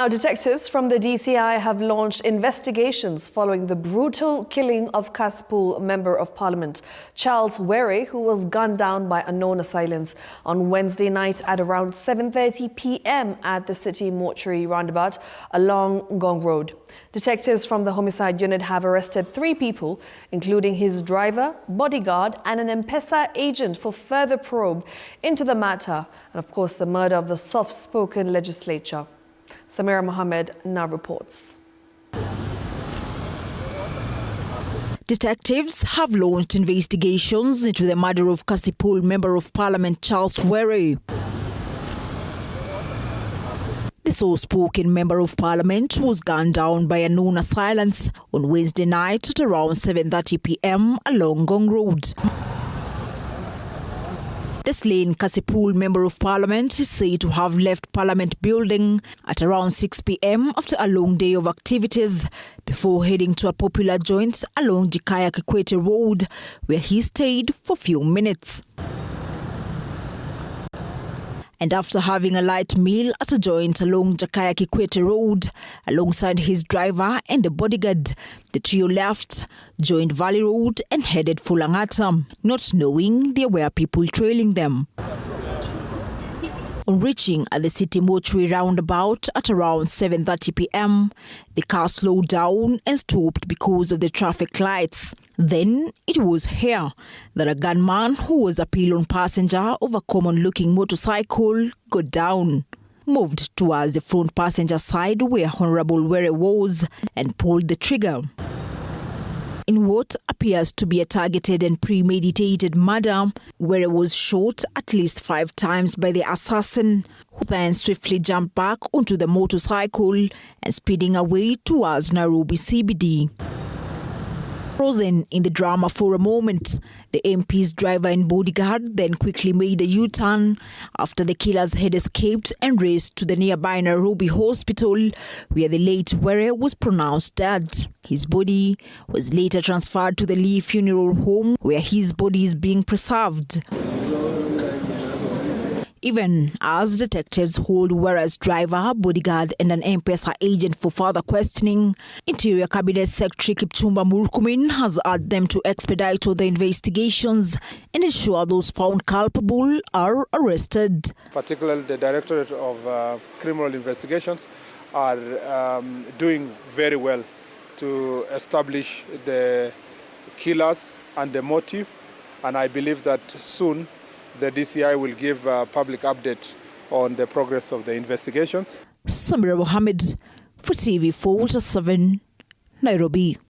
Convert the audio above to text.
Now, detectives from the DCI have launched investigations following the brutal killing of Kasipul Member of Parliament Charles Were, who was gunned down by unknown assailants on Wednesday night at around 7:30 p.m. at the city mortuary roundabout along Ngong Road. Detectives from the homicide unit have arrested 3 people, including his driver, bodyguard and an M-Pesa agent for further probe into the matter and, of course, the murder of the soft-spoken legislator. Samira Mohammed now reports. Detectives have launched investigations into the murder of Kasipul Member of Parliament Charles Were. The soft-spoken Member of Parliament was gunned down by unknown assailants on Wednesday night at around 7:30 p.m. along Ngong Road. The slain Kasipul Member of Parliament is said to have left Parliament building at around 6 p.m. after a long day of activities before heading to a popular joint along GOtv Road, where he stayed for a few minutes. And after having a light meal at a joint along GOtv Road, alongside his driver and the bodyguard, the trio left, joined Valley Road and headed for Langata, not knowing there were people trailing them. On reaching at the city mortuary roundabout at around 7:30 p.m, the car slowed down and stopped because of the traffic lights. Then it was here that a gunman who was a payload passenger of a common-looking motorcycle got down, moved towards the front passenger side where Honorable Were was, and pulled the trigger. In what appears to be a targeted and premeditated murder, Were was shot at least 5 times by the assassin, who then swiftly jumped back onto the motorcycle and speeding away towards Nairobi CBD. Frozen in the drama for a moment, the MP's driver and bodyguard then quickly made a U-turn after the killers had escaped and raced to the nearby Nairobi hospital, where the late Were was pronounced dead. His body was later transferred to the Lee Funeral Home, where his body is being preserved. Even as detectives hold Were's driver, bodyguard and an M-Pesa agent for further questioning, Interior Cabinet Secretary Kipchumba Murkomen has urged them to expedite all the investigations and ensure those found culpable are arrested. Particularly the Directorate of Criminal Investigations are doing very well to establish the killers and the motive, and I believe that soon the DCI will give a public update on the progress of the investigations. Samira Mohammed for TV4 Walter 7, Nairobi.